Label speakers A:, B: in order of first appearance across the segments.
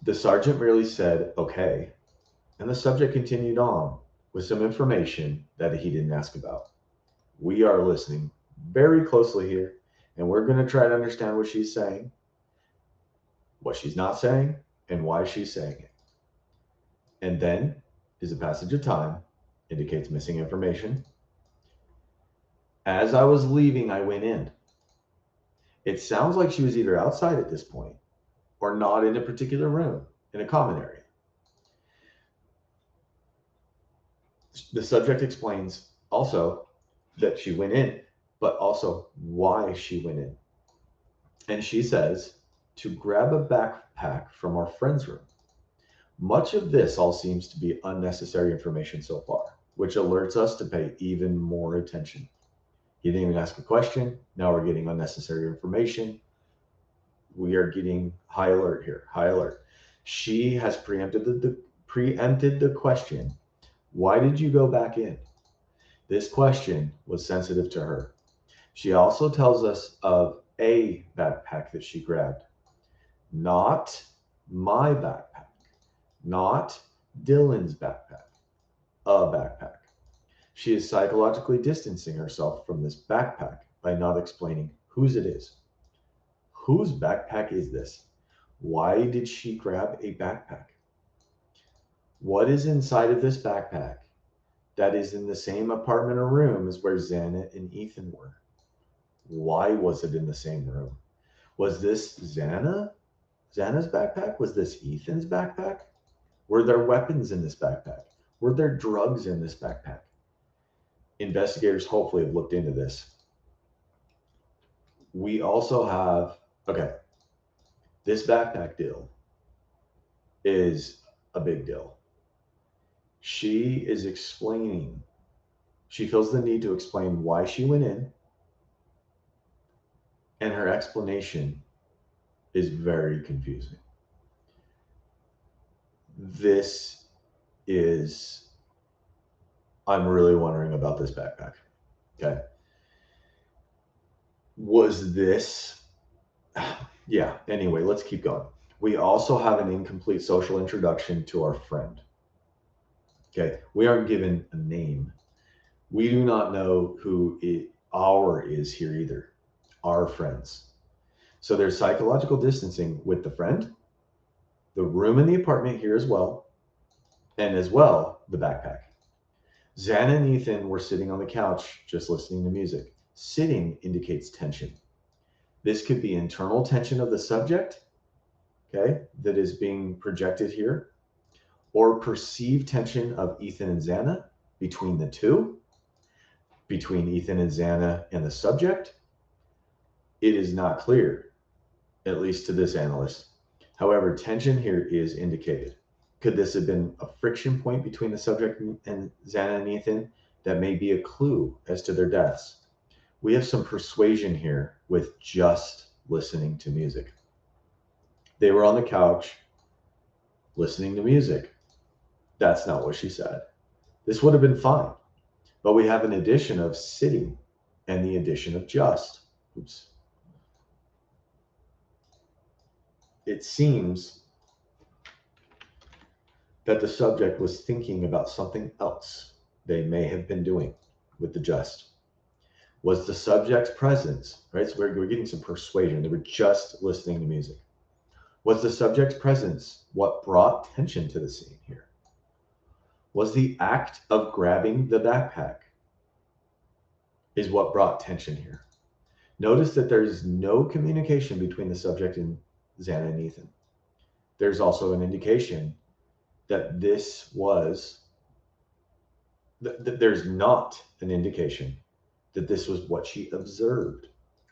A: The sergeant merely said, okay, and the subject continued on with some information that he didn't ask about. We are listening very closely here, and we're going to try to understand what she's saying, what she's not saying, and why she's saying it. And then is a passage of time, indicates missing information. As I was leaving, I went in. It sounds like she was either outside at this point or not in a particular room, in a common area. The subject explains also that she went in, but also why she went in. And she says to grab a backpack from our friend's room. Much of this all seems to be unnecessary information so far, which alerts us to pay even more attention. He didn't even ask a question. Now we're getting unnecessary information. We are getting high alert here. High alert. She has preempted the question. Why did you go back in? This question was sensitive to her. She also tells us of a backpack that she grabbed, not my backpack, not Dylan's backpack, a backpack. She is psychologically distancing herself from this backpack by not explaining whose it is. Whose backpack is this? Why did she grab a backpack? What is inside of this backpack that is in the same apartment or room as where Xana and Ethan were? Why was it in the same room? Was this Xana's backpack? Was this Ethan's backpack? Were there weapons in this backpack? Were there drugs in this backpack? Investigators hopefully have looked into this. We also have, okay, this backpack deal is a big deal. She is explaining, she feels the need to explain why she went in, and her explanation is very confusing. This is, I'm really wondering about this backpack. Okay. Was this, yeah, anyway, let's keep going. We also have an incomplete social introduction to our friend. Okay. We aren't given a name. We do not know who our is here either. Our friends. So there's psychological distancing with the friend, the room in the apartment here as well, and as well the backpack. Xana and Ethan were sitting on the couch just listening to music. Sitting indicates tension. This could be internal tension of the subject, okay, that is being projected here, or perceived tension of Ethan and Xana between the two, between Ethan and Xana and the subject. It is not clear, at least to this analyst. However, tension here is indicated. Could this have been a friction point between the subject and Xana and Ethan that may be a clue as to their deaths? We have some persuasion here with just listening to music. They were on the couch listening to music. That's not what she said. This would have been fine. But we have an addition of sitting and the addition of just. Oops. It seems that the subject was thinking about something else they may have been doing with the just. Was the subject's presence, right? So we're getting some persuasion. They were just listening to music. Was the subject's presence what brought tension to the scene here? Was the act of grabbing the backpack is what brought tension here? Notice that there's no communication between the subject and Xana and Ethan. There's also an indication that there's not an indication that this was what she observed.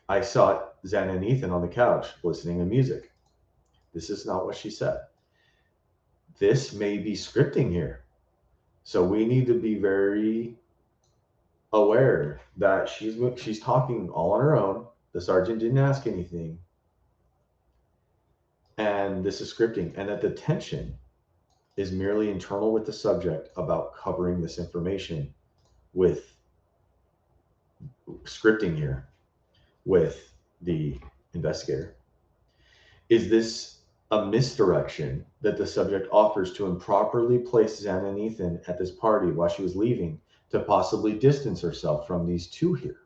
A: I saw Xana and Ethan on the couch listening to music. This is not what she said. This may be scripting here. So we need to be very aware that she's talking all on her own. The sergeant didn't ask anything. And this is scripting. And that the tension is merely internal with the subject about covering this information with scripting here with the investigator. Is this a misdirection that the subject offers to improperly place Xana and Ethan at this party while she was leaving to possibly distance herself from these two here.